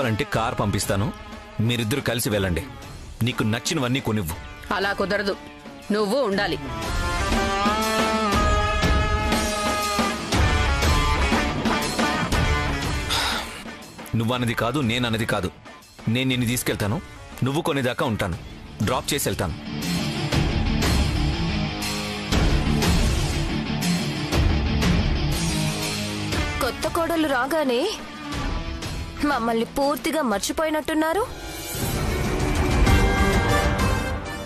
కావాలంటే కార్ పంపిస్తాను, మీరిద్దరు కలిసి వెళ్ళండి. నీకు నచ్చినవన్నీ కొనివ్వు. అలా కుదరదు, నువ్వు ఉండాలి. నువ్వన్నది కాదు, నేనన్నది కాదు. నేను నిన్ను తీసుకెళ్తాను, నువ్వు కొనేదాకా ఉంటాను, డ్రాప్ చేసి వెళ్తాను. కొత్త కోడలు రాగానే మమ్మల్ని పూర్తిగా మర్చిపోయినట్టున్నారు.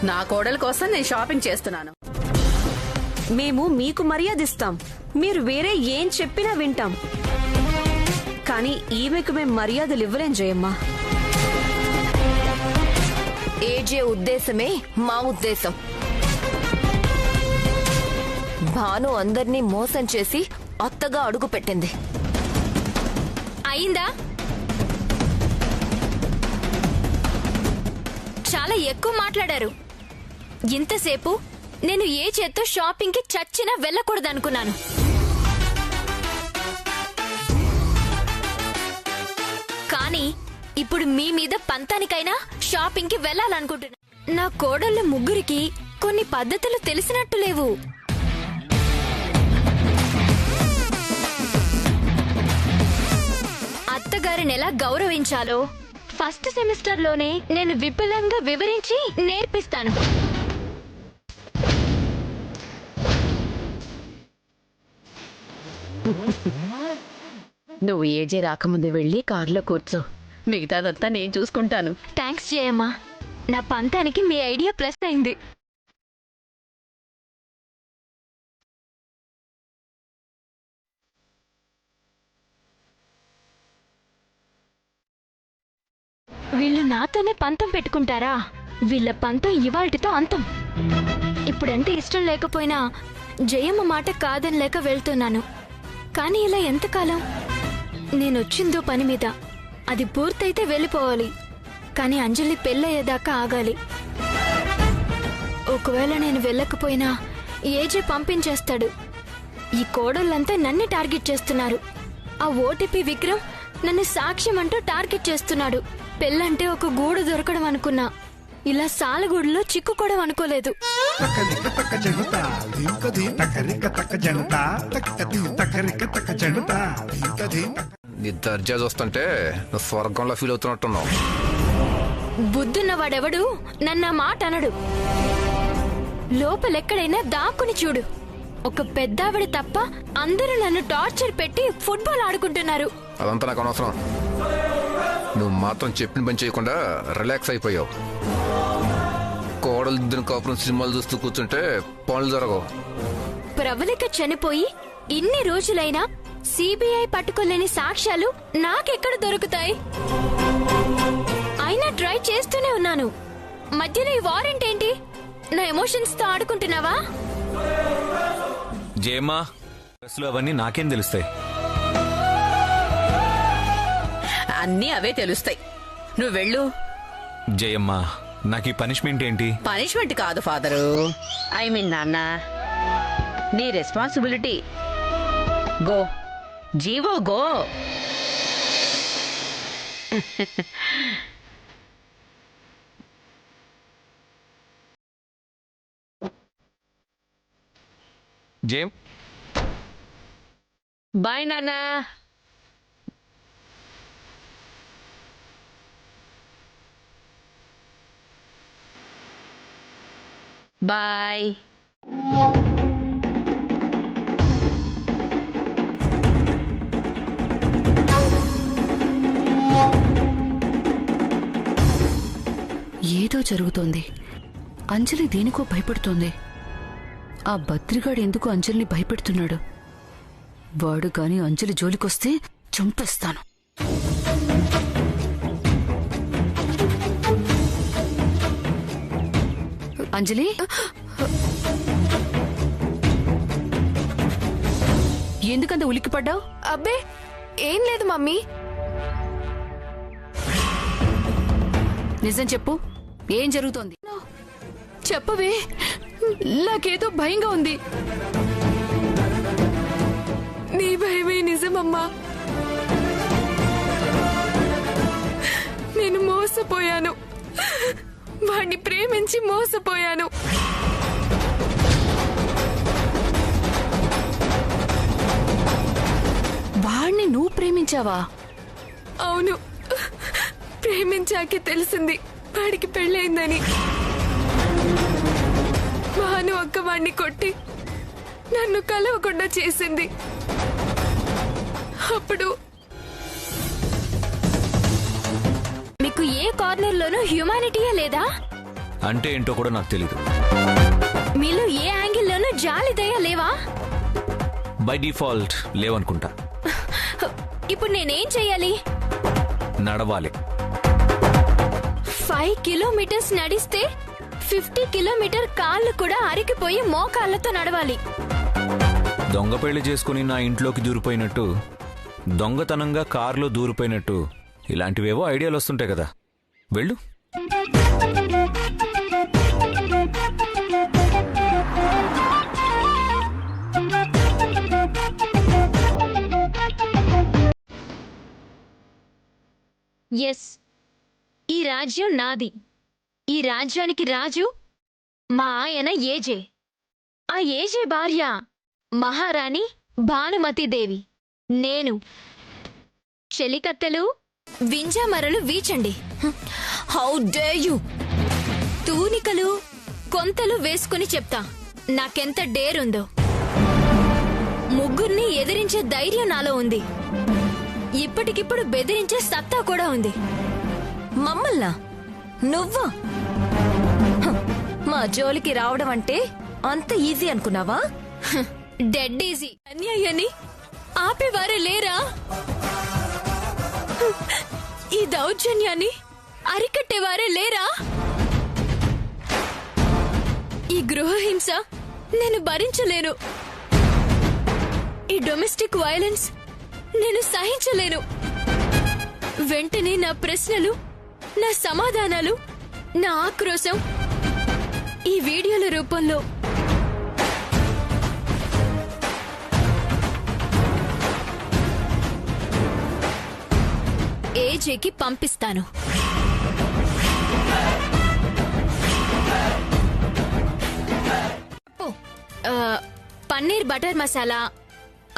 నా కోడల కోసం నేను షాపింగ్ చేస్తున్నాను. మేము మీకు మర్యాదిస్తాం, మీరు వేరే ఏం చెప్పినా వింటాం. కానీ ఈమెకు మేం మర్యాదలు ఇవ్వలేం జయమ్మ. ఏజే ఉద్దేశమే మా ఉద్దేశం. భాను అందర్నీ మోసం చేసి అత్తగా అడుగు పెట్టింది. అయిందా? చాలా ఎక్కువ మాట్లాడారు. ఇంతసేపు నేను ఏ చేత్తో షాపింగ్ కి చచ్చినా వెళ్ళకూడదనుకున్నాను. కానీ ఇప్పుడు మీ మీద పంతానికైనా షాపింగ్ కి వెళ్ళాలనుకుంటున్నా. నా కోడళ్ళ ముగ్గురికి కొన్ని పద్ధతులు తెలిసినట్టు లేవు. అత్తగారిని ఎలా గౌరవించాలో ఫస్ట్ సెమిస్టర్ లోనే నేను విపులంగా వివరించి నేర్పిస్తాను. నువ్వు ఏజే రాకముందు వెళ్ళి కారులో కూర్చో, మిగతాదంతా నేను చూసుకుంటాను. థ్యాంక్స్ జయమ్మ, నా పంతానికి మీ ఐడియా ప్లస్ అయింది. వీళ్ళు నాతోనే పంతం పెట్టుకుంటారా? వీళ్ళ పంతం ఇవాల్టితో అంతం. ఇప్పుడంటే ఇష్టం లేకపోయినా జయమ్మ మాట కాదని లేక వెళ్తున్నాను. కానీ ఇలా ఎంతకాలం? నేనొచ్చిందో పని మీద, అది పూర్తయితే వెళ్ళిపోవాలి. కానీ అంజలి పెళ్ళయ్యేదాకా ఆగాలి. ఒకవేళ నేను వెళ్ళకపోయినా ఏజే పంపించేస్తాడు. ఈ కోడళ్ళంతా నన్ను టార్గెట్ చేస్తున్నారు. ఆ ఓటీపీ విక్రమ్ నన్ను సాక్ష్యం అంటూ టార్గెట్ చేస్తున్నాడు. పెళ్ళంటే ఒక గూడు దొరకడం అనుకున్నా, ఇలా సాలగూడులో చిక్కుకోవడం అనుకోలేదు. నీ దర్జా చూస్తుంటే నువ్వు స్వర్గంలో ఫీల్ అవుతున్నట్టున్నావు. బుద్ధున్నవాడెవడు నన్న మాట అనడు. లోపలెక్కడైనా దాక్కుని చూడు. ఒక పెద్దావిడ తప్ప అందరూ నన్ను టార్చర్ పెట్టి ఫుట్బాల్ ఆడుకుంటున్నారు. అదంతా నాకు అనవసరం. నువ్వు మాత్రం చెప్పిన పని చేయకుండా రిలాక్స్ అయిపోయావు. కోడలు దిద్దిన కాపురం సినిమాలు చూస్తూ కూర్చుంటే పనులు జరగవు. ప్రవళిక చనిపోయి ఇన్ని రోజులైనా సిబిఐ పట్టుకోలేని సాక్ష్యాలు నాకెక్కడ దొరుకుతాయి? అయినా ట్రై చేస్తూనే ఉన్నాను. మధ్యలో ఈ వారెంట్ ఏంటి? నా ఎమోషన్స్ తో ఆడుకుంటున్నావా? జయమ్మా, అసలు అవన్నీ నాకేం తెలుస్తాయి? అన్నీ అవే తెలుస్తాయి. నువ్వు వెళ్ళు. జయమ్మా, నాకు ఈ పనిష్మెంట్ ఏంటి? పనిష్మెంట్ కాదు ఫాదరు, ఐ మీన్ నాన్న, నీ రెస్పాన్సిబిలిటీ. Go GO, go. జయం, బాయ్ నాన్న. బాయ్. ఏదో జరుగుతోంది. అంజలి దేనికో భయపడుతోంది. ఆ బద్రిగాడు ఎందుకు అంజలిని భయపెడుతున్నాడు? వాడు గాని అంజలి జోలికొస్తే చంపేస్తాను. అంజలి, ఎందుకంత ఉలిక్కిపడ్డావు? అబ్బే ఏం లేదు మమ్మీ. నిజం చెప్పు, ఏం జరుగుతోంది? చెప్పవే, నాకేదో భయంగా ఉంది. నీ భయమే నిజమమ్మా. మోసపోయాను. వాణ్ణి ప్రేమించి మోసపోయాను. వాణ్ణి నువ్వు ప్రేమించావా? అవును, ప్రేమించాకే తెలిసింది వాడికి పెళ్ళయిందని. భాను అక్క వాణ్ణి కొట్టి నన్ను కలవకుండా చేసింది. అప్పుడు మీకు ఏ కార్నర్ లోనూ హ్యూమానిటీయే లేదా? అంటే ఏంటో కూడా నాకు తెలీదు. మీలో ఏ యాంగిల్ లోనూ జాలి దయ లేవా? బై డిఫాల్ట్ లేవనుకుంటా. ఇప్పుడు నేనేం చెయ్యాలి? నడవాలి. 5 కిలోమీటర్స్ నడిస్తే 50 కిలోమీటర్ కాళ్ళు కూడా అరిగిపోయి మోకాళ్ళతో నడవాలి. దొంగ పెళ్లి చేసుకుని నా ఇంట్లోకి దూరిపోయినట్టు, దొంగతనంగా కారులో దూరిపోయినట్టు ఇలాంటివేవో ఐడియాలు వస్తుంటాయి కదా. వెళ్ళు. ఎస్, ఈ రాజ్యం నాది. ఈ రాజ్యానికి రాజు మా ఆయన ఏజే. ఆ ఏజే భార్య మహారాణి భానుమతీదేవి. నేను. చెలికత్తెలు వింజామరలు వీచండి. How dare you! తూనికలు కొంతలు వేసుకుని చెప్తా నాకెంత డేరుందో. ముగ్గురిని ఎదిరించే ధైర్యం నాలో ఉంది. ఇప్పటికిప్పుడు బెదిరించే సత్తా కూడా ఉంది. మమ్మల్నా? నువ్వా? మా జోలికి రావడం అంటే అంత ఈజీ అనుకున్నావా? Dead easy. అన్యాయాన్ని ఆపేవారే లేరా? ఈ దౌర్జన్యాన్ని అరికట్టేవారే లేరా? ఈ గృహహింస నేను భరించలేను. ఈ డొమెస్టిక్ వైలెన్స్ నేను సహించలేను. వెంటనే నా ప్రశ్నలు, నా సమాధానాలు, నా ఆక్రోశం ఈ వీడియోల రూపంలో ఏజేకి పంపిస్తాను. పన్నీర్ బటర్ మసాలా,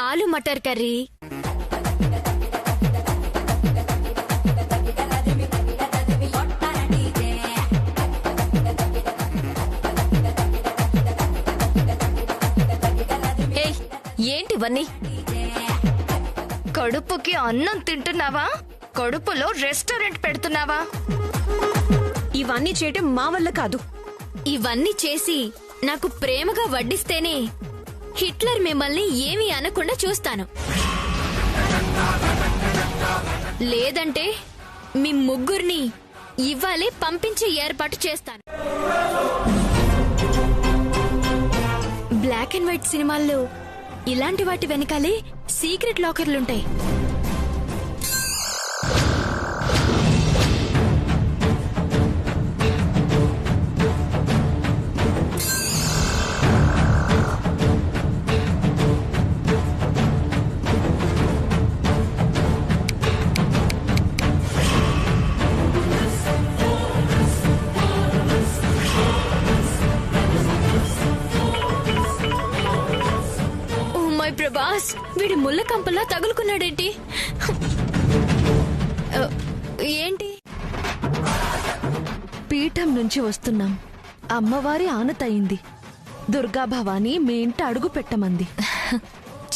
ఆలు మటర్ కర్రీ, ఏంటివన్నీ? కడుపుకి అన్నం తింటున్నావా? కడుపులో రెస్టారెంట్ పెడుతున్నావా? ఇవన్నీ చేయటం మా వల్ల కాదు. ఇవన్నీ చేసి నాకు ప్రేమగా వడ్డిస్తేనే హిట్లర్ మిమ్మల్ని ఏమీ అనకుండా చూస్తాను. లేదంటే మీ ముగ్గురిని ఇవ్వాలే పంపించే ఏర్పాటు చేస్తాను. బ్లాక్ అండ్ వైట్ సినిమాల్లో ఇలాంటి వాటి వెనకాలే సీక్రెట్ లాకర్లుంటాయి. ప్రభాస్, వీడి ముళ్ళ కంపల్లా తగులుకున్నాడేంటి? ఏంటి? పీఠం నుంచి వస్తున్నాం. అమ్మవారి ఆనతయింది. దుర్గా భవాని మీ ఇంట అడుగు పెట్టమంది.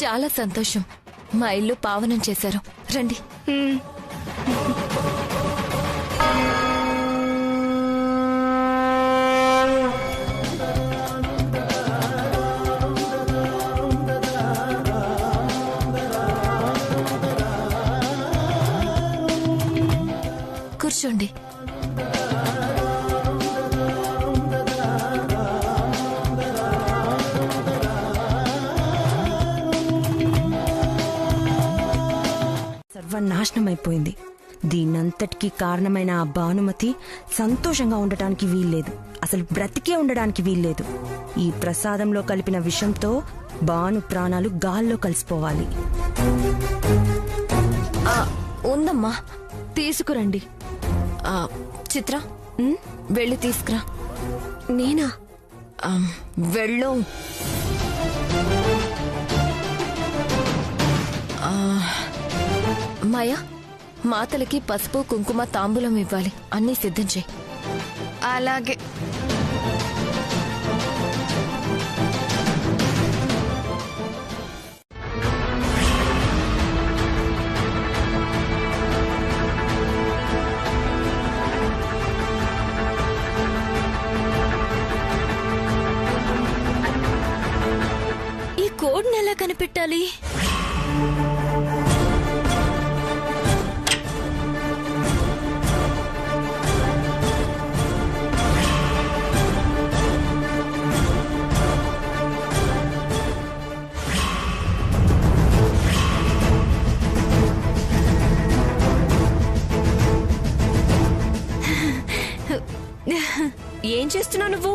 చాలా సంతోషం. మా ఇల్లు పావనం చేశారు. రండి. కూర్చోండి. సర్వనాశనమైపోయింది. దీనంతటికీ కారణమైన ఆ భానుమతి సంతోషంగా ఉండటానికి వీల్లేదు. అసలు బ్రతికే ఉండడానికి వీల్లేదు. ఈ ప్రసాదంలో కలిపిన విషంతో భాను ప్రాణాలు గాల్లో కలిసిపోవాలి. ఉందమ్మా, తీసుకురండి. చిత్ర వెళ్ళి తీసుకురా. నేనా? వెళ్ళు. మాయా, మాతలకి పసుపు కుంకుమ తాంబూలం ఇవ్వాలి. అన్నీ సిద్ధం చేయి. అలాగే. ఈ కోడ్ని ఎలా కనిపెట్టాలి? ఏం చేస్తున్నావు నువ్వు?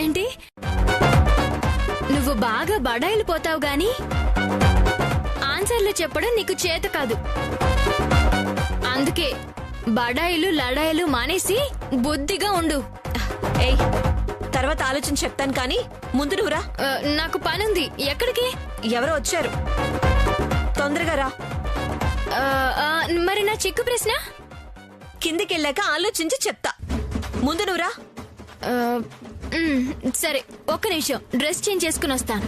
ఏంటి? నువ్వు బాగా బడాయిలు పోతావు గాని ఆన్సర్లు చెప్పడం నీకు చేత కాదు. అందుకే బడాయిలు లడాయిలు మానేసి బుద్ధిగా ఉండు. ఏయ్, తర్వాత ఆలోచన చెప్తాను కానీ ముందు నువ్వురా. నాకు పనుంది. ఎక్కడికి? ఎవరో వచ్చారు, తొందరగా రా. మరి నా చిక్కు ప్రశ్న? కిందికెళ్ళాక ఆలోచించి చెప్తా. ముందు నువ్వురా. సరే, ఒక్క నిమిషం డ్రెస్ చేంజ్ చేసుకుని వస్తాను.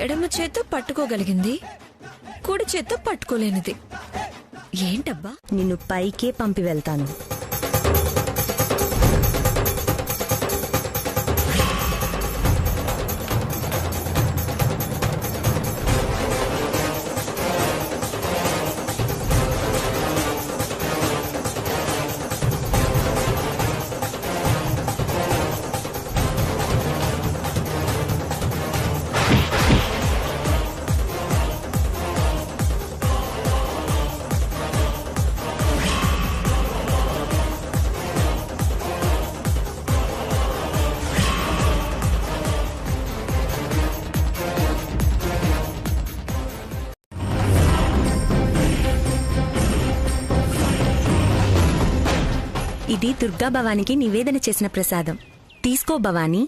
ఎడమ చేత్తో పట్టుకోగలిగింది, కుడి చేత్తో పట్టుకోలేనిది ఏంటబ్బా? నిన్ను పైకే పంపి వెళ్తాను. ఇది దుర్గా భవానికి నివేదన చేసిన ప్రసాదం. తీసుకో భవానీ.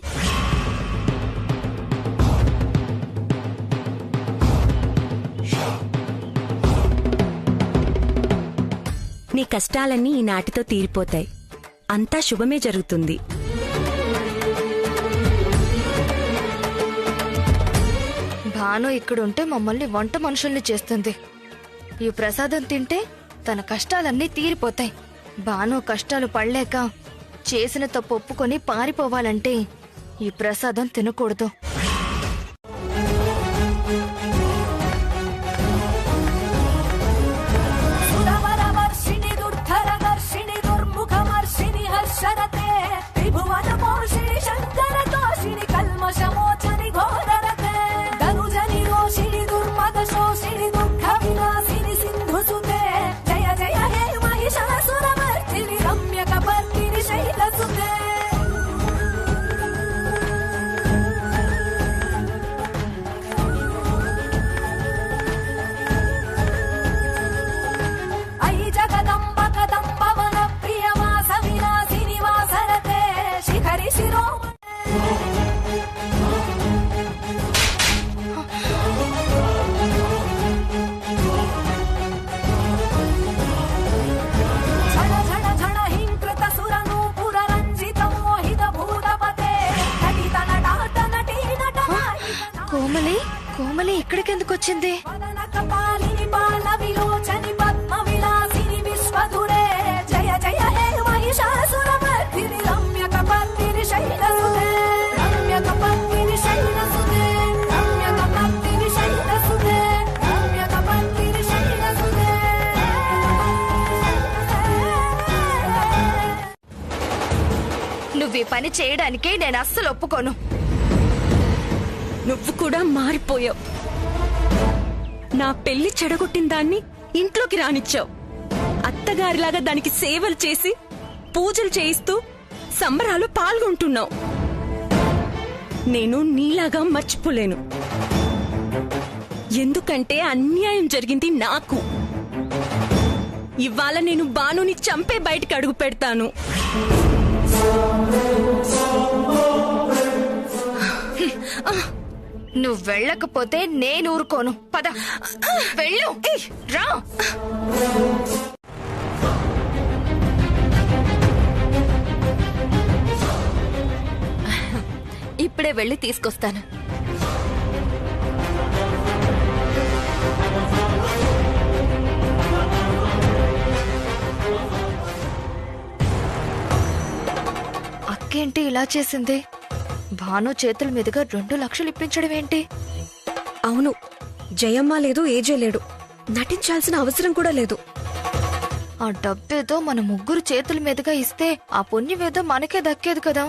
నీ కష్టాలన్నీ ఈనాటితో తీరిపోతాయి. అంతా శుభమే జరుగుతుంది. భాను ఇక్కడుంటే మమ్మల్ని వంట మనుషుల్ని చేస్తుంది. ఈ ప్రసాదం తింటే తన కష్టాలన్నీ తీరిపోతాయి. భాను కష్టాలు పడలేక చేసిన తప్పు ఒప్పుకొని పారిపోవాలంటే ఈ ప్రసాదం తినకూడదు. కోమలి ఇక్కడికెందుకు వచ్చింది? నువ్వు ఈ పని చేయడానికే నేను అస్సలు ఒప్పుకోను. నువ్వు కూడా మారిపోయావు. నా పెళ్లి చెడగొట్టిన దాన్ని ఇంట్లోకి రానిచ్చావు. అత్తగారిలాగా దానికి సేవలు చేసి పూజలు చేయిస్తూ సంబరాలు పాల్గొంటున్నావు. నేను నీలాగా మర్చిపోలేను. ఎందుకంటే అన్యాయం జరిగింది నాకు. ఇవాళ నేను బానుని చంపే బయటికి అడుగు పెడతాను. నువ్వు వెళ్ళకపోతే నేను ఊరుకోను. పద వెళ్ళు. రా. ఇప్పుడే వెళ్ళి తీసుకొస్తాను. అక్కేంటి ఇలా చేసింది? భాను చేతుల మీదుగా 2 లక్షలు ఇప్పించడం ఏంటి? అవును, జయమ్మ లేదు, ఏజే లేడు, నటించాల్సిన అవసరం కూడా లేదు. ఆ డబ్బేదో మన ముగ్గురు చేతుల మీదుగా ఇస్తే ఆ పుణ్యం ఏదో మనకే దక్కేది కదా.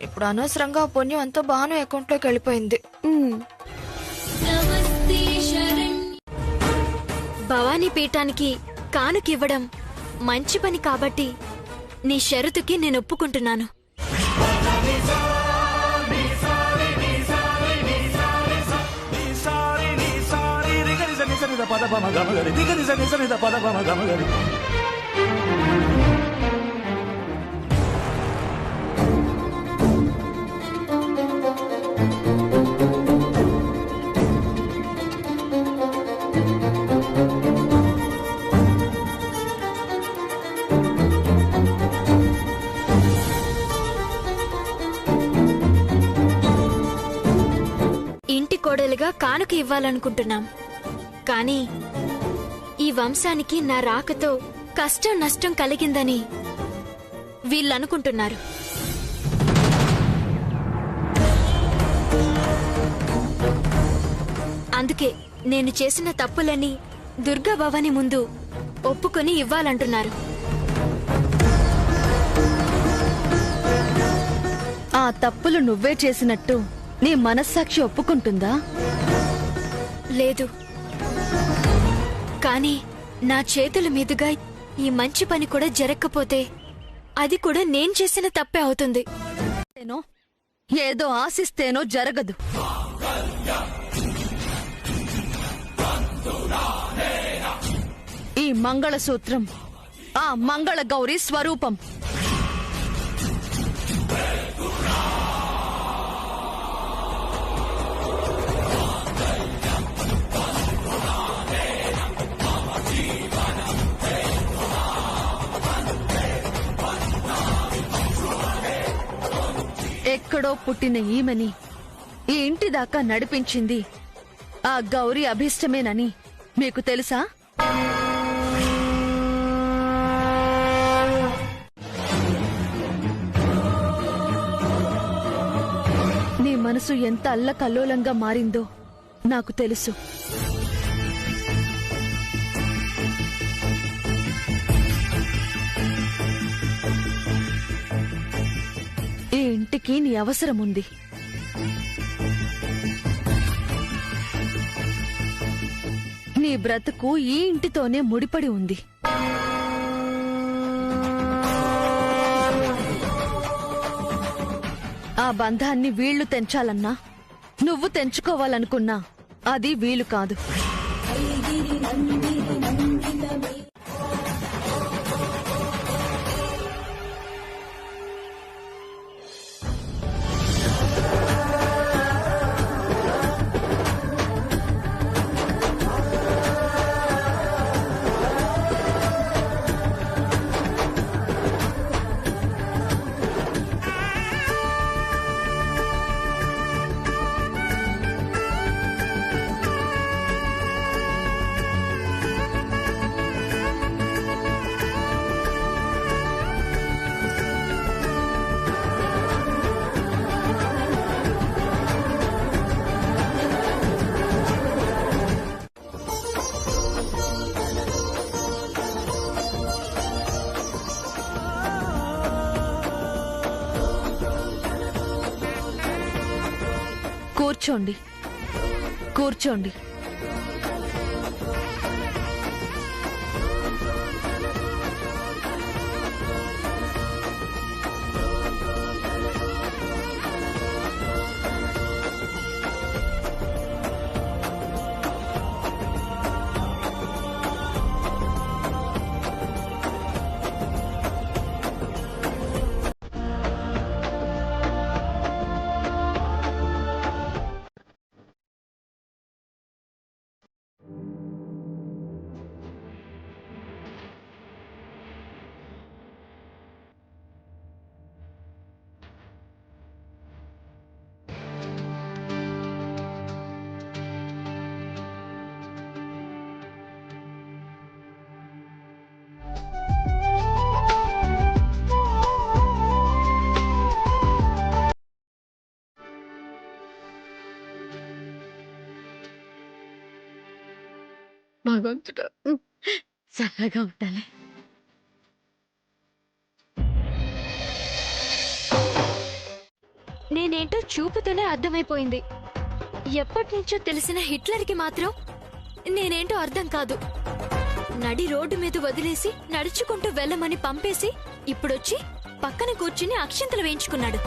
ఇప్పుడు అనవసరంగా ఆ పుణ్యం అంతా భాను అకౌంట్లోకి వెళ్ళిపోయింది. భవానీ పీఠానికి కానుకివ్వడం మంచి పని కాబట్టి నీ షరతుకి నేను ఒప్పుకుంటున్నాను. ఇంటి కోడలుగా కానుక ఇవ్వాలనుకుంటున్నాం. కానీ ఈ వంశానికి నా రాకతో కష్టం నష్టం కలిగిందని వీళ్ళనుకుంటున్నారు. అందుకే నేను చేసిన తప్పులని దుర్గా భవాని ముందు ఒప్పుకొని ఇవ్వాలంటున్నారు. ఆ తప్పులు నువ్వే చేసినట్టు నీ మనస్సాక్షి ఒప్పుకుంటుందా? లేదు, కానీ నా చేతుల మీదుగా ఈ మంచి పని కూడా జరగకపోతే అది కూడా నేను చేసిన తప్పే అవుతుంది. ఏదో ఆశిస్తేనో జరగదు. ఈ మంగళసూత్రం ఆ మంగళ గౌరి స్వరూపం. ఎక్కడో పుట్టిన ఈమెని ఈ ఇంటి దాకా నడిపించింది ఆ గౌరీ అభీష్టమేనని మీకు తెలుసా? నీ మనసు ఎంత అల్లకల్లోలంగా మారిందో నాకు తెలుసు. ఈ ఇంటికి నీ అవసరం ఉంది. నీ బ్రతుకు ఈ ఇంటితోనే ముడిపడి ఉంది. ఆ బంధాన్ని వీళ్లు తెంచాలన్నా, నువ్వు తెంచుకోవాలనుకున్నా అది వీలు కాదు. కూర్చోండి, కూర్చోండి. భగవంతుడా చల్లగా ఉండాలి. నేనేంటో చూపుతోనే అర్థమైపోయింది. ఎప్పటి నుంచో తెలిసిన హిట్లర్కి మాత్రం నేనేంటో అర్థం కాదు. నడి రోడ్డు మీద వదిలేసి నడుచుకుంటూ వెళ్ళమని పంపేసి ఇప్పుడొచ్చి పక్కన కూర్చుని అక్షింతలు వేయించుకున్నాడు.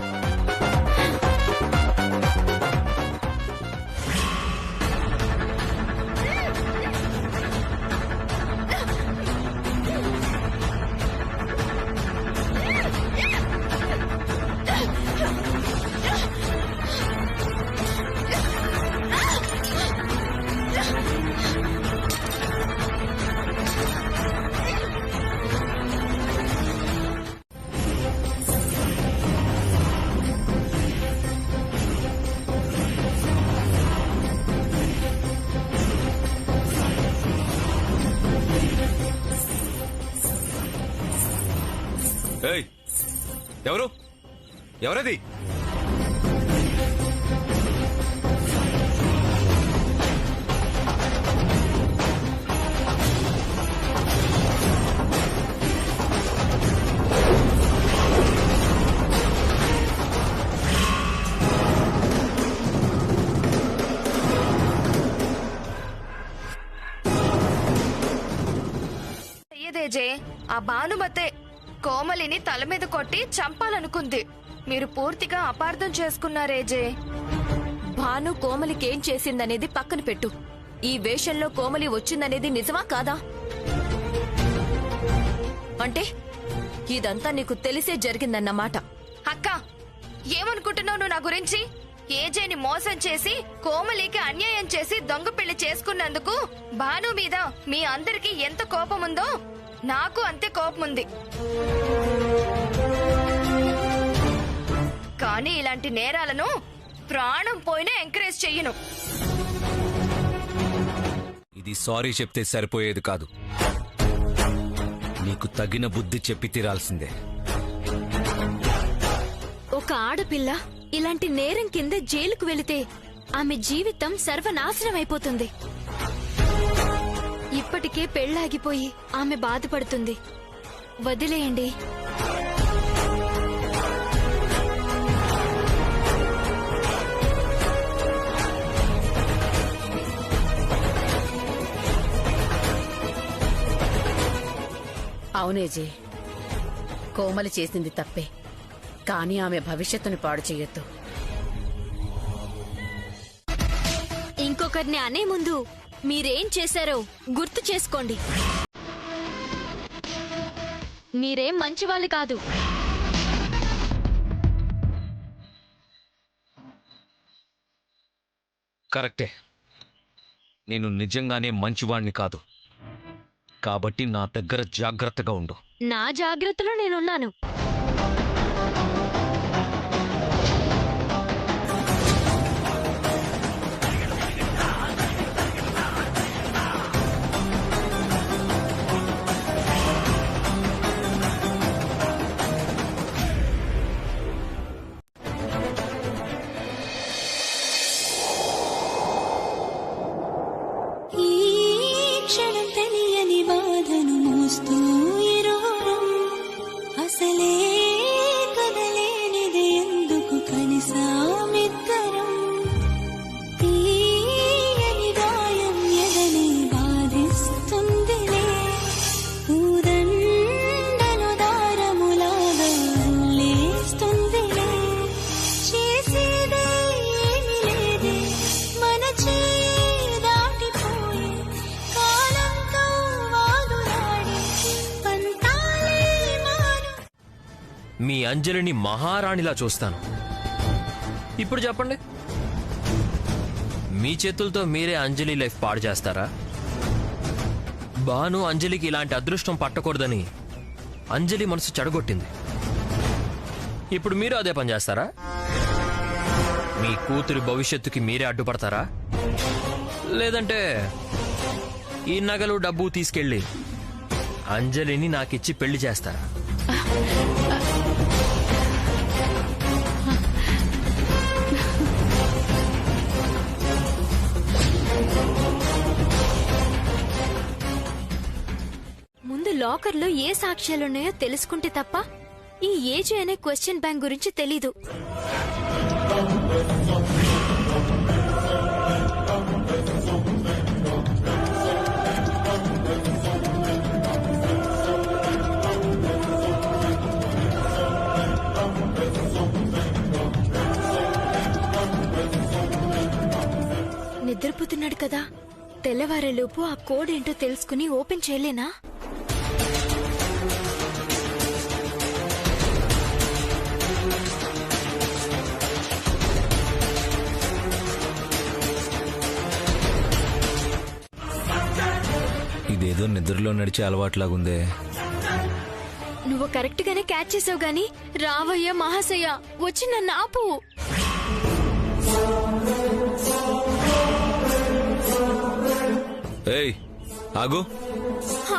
ఏయ్, ఎవరు ఎవరది? అయ్యదేజే, ఆ భానుమతే కోమలిని తల మీద కొట్టి చంపాలనుకుంది. మీరు పూర్తిగా అపార్థం చేసుకున్నారేజే. భాను కోమలికేం చేసిందనేది పక్కన పెట్టు. ఈ వేషంలో కోమలి వచ్చిందనేది నిజమా కాదా? అంటే ఇదంతా నీకు తెలిసే జరిగిందన్నమాట. అక్క, ఏమనుకుంటున్నావు నువ్వు నా గురించి? ఏజేని మోసం చేసి కోమలికి అన్యాయం చేసి దొంగ పెళ్లి చేసుకున్నందుకు భాను మీద మీ అందరికీ ఎంత కోపం ఉందో నాకు అంతే కోపం ఉంది. కానీ ఇలాంటి నేరాలను ప్రాణం పోయినా ఎంకరేజ్ చెయ్యను. ఇది సారీ చెప్తే సరిపోయేది కాదు, నీకు తగిన బుద్ధి చెప్పి తీరాల్సిందే. ఒక ఆడపిల్ల ఇలాంటి నేరం కింద జైలుకు వెళితే ఆమె జీవితం సర్వనాశనం అయిపోతుంది. ఇప్పటికే పెళ్లాగిపోయి ఆమె బాధపడుతుంది. వదిలేయండి. అవునేజీ, కోమలి చేసింది తప్పే, కానీ ఆమె భవిష్యత్తుని పాడు చెయ్యొద్దు. ఇంకొకరిని అనే ముందు మీరేం చేశారో గుర్తు చేసుకోండి. మీరేం మంచివాళ్ళు కాదు. కరెక్టే, నేను నిజంగానే మంచివాణ్ణి కాదు. కాబట్టి నా దగ్గర జాగ్రత్తగా ఉండు. నా జాగ్రత్తలో నేనున్నాను. అసలే కదలేనిది ఎందుకు కలిసామిద్దరం, తీయని గాయం ఎదనే బాధిస్తుందిలే, ఊదండను దారములాగా లేస్తుందిలే, చేసేదే ఏమి లేదే మన చేయి దాటిపోయి కాలంతో వాదులాడి పంతాలే మారు. మీ అంజలిని మహారాణిలా చూస్తాను. ఇప్పుడు చెప్పండి, మీ చేతులతో మీరే అంజలి లైఫ్ పాడు చేస్తారా? భాను అంజలికి ఇలాంటి అదృష్టం పట్టకూడదని అంజలి మనసు చెడగొట్టింది. ఇప్పుడు మీరు అదే పని చేస్తారా? మీ కూతురి భవిష్యత్తుకి మీరే అడ్డుపడతారా? లేదంటే ఈ నగలు డబ్బు తీసుకెళ్ళి అంజలిని నాకిచ్చి పెళ్లి చేస్తారా? లాకర్లో ఏ సాక్ష్యాలున్నాయో తెలుసుకుంటే తప్ప ఈ ఏజే అనే క్వశ్చన్ బ్యాంక్ గురించి తెలీదు. నిద్రపోతున్నాడు కదా, తెల్లవారేలోపు ఆ కోడ్ ఏంటో తెలుసుకుని ఓపెన్ చేయలేనా? ఇదేదో నిద్రలో నడిచే అలవాట్లాగుందే. నువ్వు కరెక్ట్ గానే క్యాచ్ చేసావు గాని, రావయ్య మహాశయ వచ్చి నన్ను ఆపు. ఏయ్ ఆగు.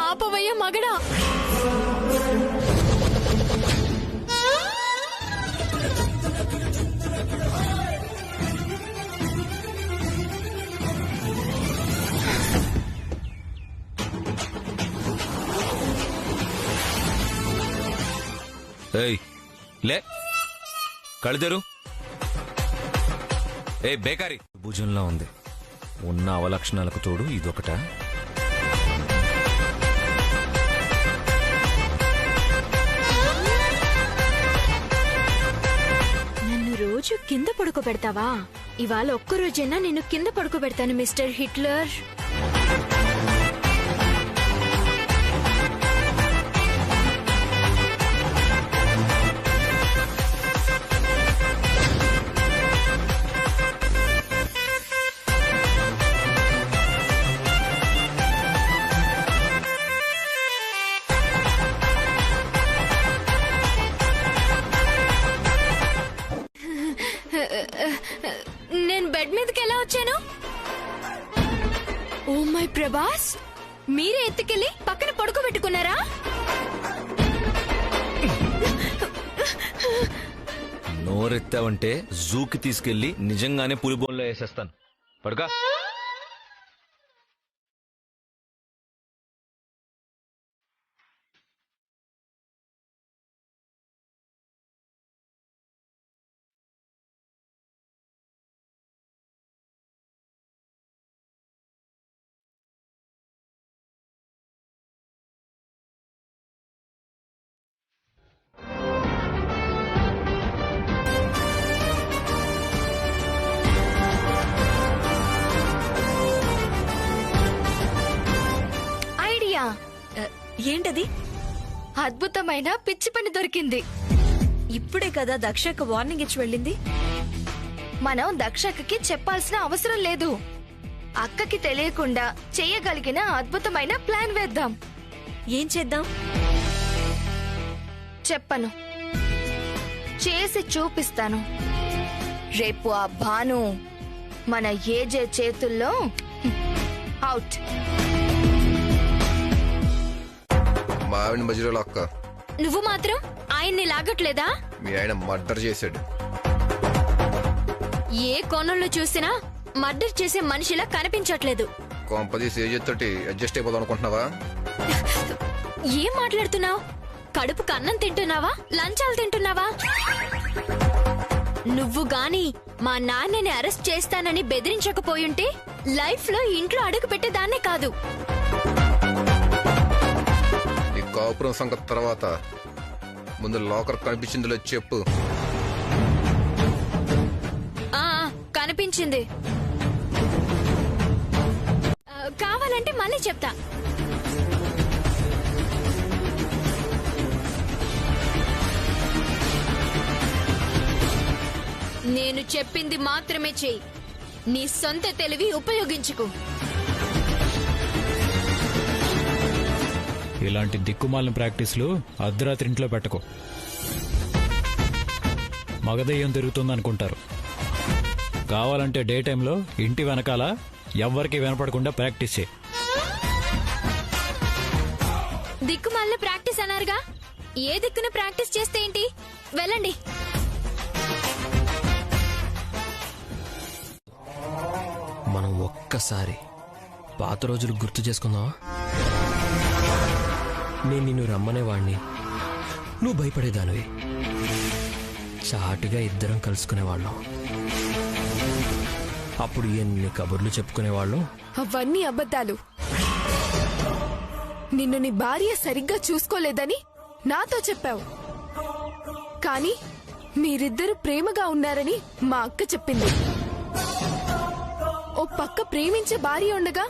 ఆపవయ్య మగడా. ఏయ్ లే, కళ్ళిద్దరు. ఏ బేకారి భుజంలా ఉంది. ఉన్న అవలక్షణాలకు తోడు ఇదొకట. నన్ను రోజు కింద పడుకోబెడతావా? ఇవాళ ఒక్కరోజైనా నేను కింద పడుకోబెడతాను మిస్టర్ హిట్లర్. నేను బెడ్ మీదకి ఎలా వచ్చాను? ఓ మై ప్రభాస్, మీరే ఎత్తుకెళ్ళి పక్కన పడుకోబెట్టుకున్నారా? నోరెత్తావంటే జూకి తీసుకెళ్లి నిజంగానే పులిబోన్లో వేసేస్తాను. పడుకా. ఐడియా. ఏంటది? అద్భుతమైన పిచ్చి పని దొరికింది. ఇప్పుడే కదా దక్షకు వార్నింగ్ ఇచ్చి వెళ్ళింది. మనం దక్షకి చెప్పాల్సిన అవసరం లేదు. అక్కకి తెలియకుండా చేయగలిగిన అద్భుతమైన ప్లాన్ వేద్దాం. ఏం చేద్దాం? చెప్పను, చేసి చూపిస్తాను. రేపు ఆ భాను మన ఏజే చేతుల్లో అవుట్. మా ఆవిడ మధ్యలో అక్క, నువ్వు మాత్రం ఆయన్ని లాగట్లేదా? మీ ఆయన మర్డర్ చేశాడు. ఏ కోణంలో చూసినా మర్డర్ చేసే మనిషిలా కనిపించట్లేదు. కొంపదీసి ఏజెత్తోటి అడ్జస్ట్ అయిపోదాం అనుకుంటున్నావా? ఏం మాట్లాడుతున్నావు? కడుపుకు అన్నం తింటున్నావా, లంచాలు తింటున్నావా? నువ్వు గాని మా నాన్నని అరెస్ట్ చేస్తానని బెదిరించకపోయుంటే లైఫ్ లో ఇంట్లో అడుగు పెట్టేదాన్నే కాదు. నీ కాపురం సంగతి తర్వాత ముందు లాకర్ కనిపించిందిలో చెప్పు. ఆ కనిపించింది. కావాలంటే మళ్ళీ చెప్తా. నేను చెప్పింది మాత్రమే చెయ్యి. నీ సొంత తెలివి ఉపయోగించుకో. ఇలాంటి దిక్కుమాలిన ప్రాక్టీసులు అర్ధరాత్రి ఇంట్లో పెట్టకు. మగదయ్యం తిరుగుతుందనుకుంటారు. కావాలంటే డే టైంలో ఇంటి వెనకాల ఎవ్వరికి వినపడకుండా ప్రాక్టీస్ చేయి. దిక్కుమాలిన ప్రాక్టీస్ అన్నారుగా, ఏ దిక్కున ప్రాక్టీస్ చేస్తే ఏంటి? వెళ్ళండి. మనం ఒక్కసారి పాత రోజులు గుర్తు చేసుకుందాం. నేను నిన్ను రమ్మనేవాణ్ణి, నువ్వు భయపడేదానివి. చాటుగా ఇద్దరం కలుసుకునేవాళ్ళం. అప్పుడు ఎన్ని కబుర్లు చెప్పుకునేవాళ్ళం. అవన్నీ అబద్ధాలు. నిన్ను నీ భార్య సరిగ్గా చూసుకోలేదని నాతో చెప్పావు. కానీ మీరిద్దరు ప్రేమగా ఉన్నారని మా అక్క చెప్పింది. ఓ పక్క ప్రేమించే భార్య ఉండగా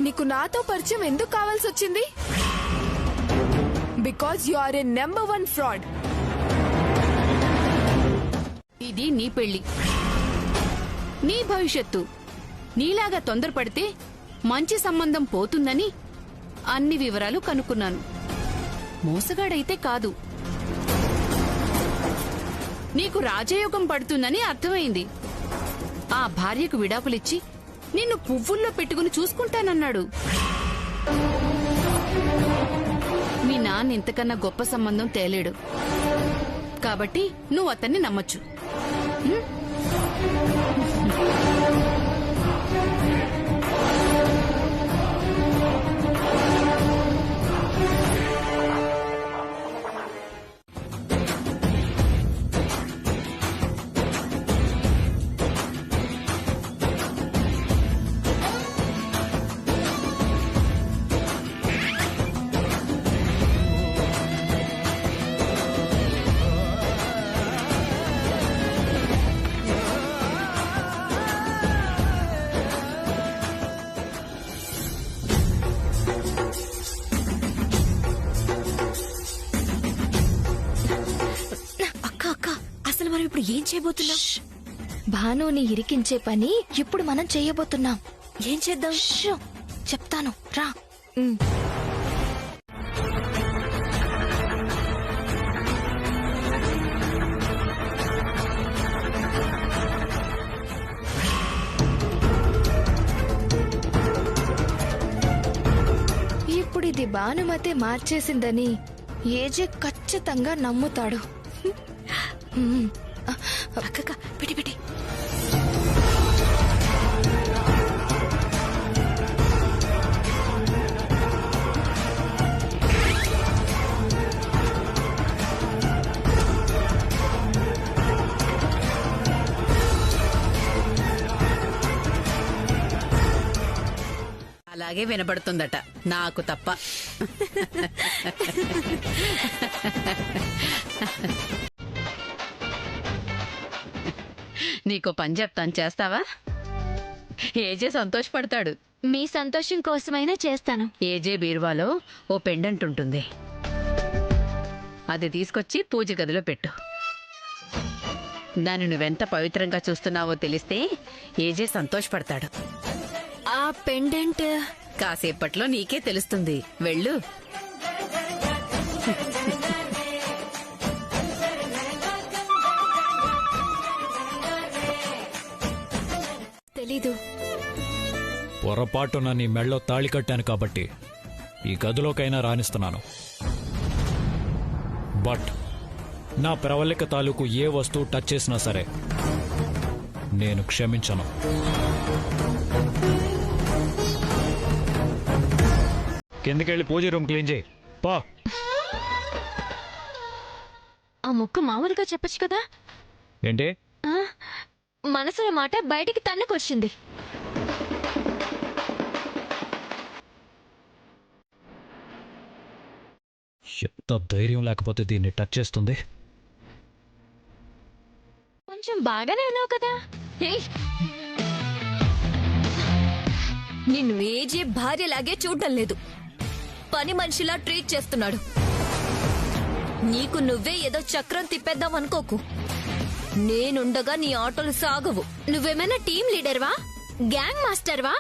నీకు నాతో పరిచయం ఎందుకు కావాల్సి వచ్చింది? Because you are a number 1 fraud. ఇది నీ పెళ్లి, నీ భవిష్యత్తు. నీలాగా తొందరపడితే మంచి సంబంధం పోతుందని అన్ని వివరాలు కనుక్కున్నాను. మోసగాడైతే కాదు. నీకు రాజయోగం పడుతుందని అర్థమైంది. ఆ భార్యకు విడాకులిచ్చి నిన్ను పువ్వుల్లో పెట్టుకుని చూసుకుంటానన్నాడు. మీ నాన్న ఇంతకన్నా గొప్ప సంబంధం తేలేడు. కాబట్టి నువ్వు అతన్ని నమ్మొచ్చు. ఇప్పుడు ఏం చేయబోతున్నాం? భానుని ఇరికించే పని ఇప్పుడు మనం చేయబోతున్నాం. ఏం చేద్దాం? చెప్తాను రా. ఇప్పుడు ఇది భానుమతే మార్చేసిందని ఏజే ఖచ్చితంగా నమ్ముతాడు. అక్క పిటి పిటి. అలాగే వినబడుతుందట నాకు తప్ప. నీకో పని చెప్తాను, చేస్తావా? ఏజే సంతోషపడతాడు. మీ సంతోషం కోసమైనా చేస్తాను. ఏజే బీరువాలో ఓ పెండెంట్ ఉంటుంది, అది తీసుకొచ్చి పూజ గదిలో పెట్టు. దాన్ని నువ్వెంత పవిత్రంగా చూస్తున్నావో తెలిస్తే ఏజే సంతోషపడతాడు. ఆ పెండెంట్ కాసేపట్లో నీకే తెలుస్తుంది. వెళ్ళు. తెలీదు. పొరపాటున నీ మెళ్ళో తాళి కట్టాను కాబట్టి ఈ గదిలోకైనా రాణిస్తున్నాను. బట్ నా ప్రవళిక తాలూకు ఏ వస్తువు టచ్ చేసినా సరే నేను క్షమించను. కిందకెళ్ళి పూజ రూమ్ క్లీన్ చేయి. పా. ఆ ముక్క మామూలుగా చెప్పచ్చు కదా. ఏంటి? మనసులో మాట బయటికి తన్నుకొచ్చింది. ఎంత ధైర్యం లేకపోతే దీన్ని టచ్ చేస్తుంది. కొంచెం బాగానే ఉన్నావు కదా. నిన్ను ఏజే భార్యలాగే చూడడం లేదు, పని మనిషిలా ట్రీట్ చేస్తున్నాడు. నీకు నువ్వే ఏదో చక్రం తిప్పేద్దాం అనుకోకు. నేనుండగా నీ ఆటోలు సాగవు. నువ్వేమైనా టీం లీడర్వా, గ్యాంగ్ మాస్టర్వా,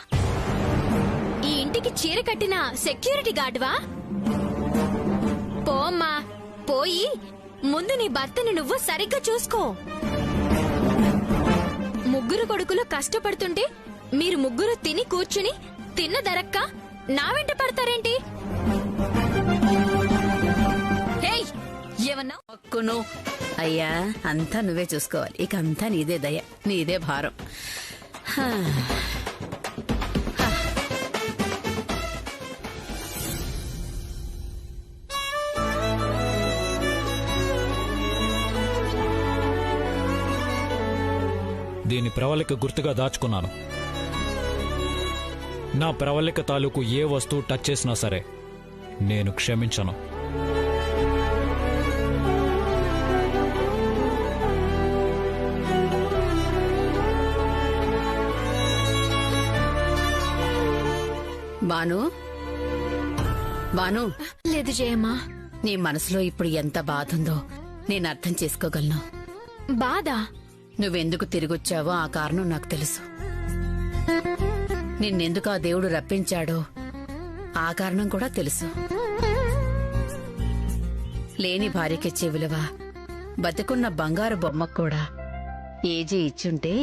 ఈ ఇంటికి చీర కట్టిన సెక్యూరిటీ గార్డ్వా? పోమ్మా, పోయి ముందు నీ భర్తని నువ్వు సరిగ్గా చూసుకో. ముగ్గురు కొడుకులు కష్టపడుతుంటే మీరు ముగ్గురు తిని కూర్చుని తిన్న దరక్క నా వెంట పడతారేంటి? ఏమన్నా ఒక్కును అయ్యా, అంతా నువ్వే చూసుకోవాలి. ఇక అంతా నీదే దయ, నీదే భారం. దీని ప్రవళిక గుర్తుగా దాచుకున్నాను. నా ప్రవళిక తాలూకు ఏ వస్తువు టచ్ చేసినా సరే నేను క్షమించను. బాను బాను, లేదు జయమ్మా. నీ మనసులో ఇప్పుడు ఎంత బాధ ఉందో నేను అర్థం చేసుకోగలను. బాధ? నువ్వెందుకు తిరిగొచ్చావో ఆ కారణం నాకు తెలుసు. నిన్నెందుకు ఆ దేవుడు రప్పించాడో ఆ కారణం కూడా తెలుసు. లేని భార్యకిచ్చే విలువ బతికున్న బంగారు బొమ్మకు కూడా ఏజీ ఇచ్చుంటే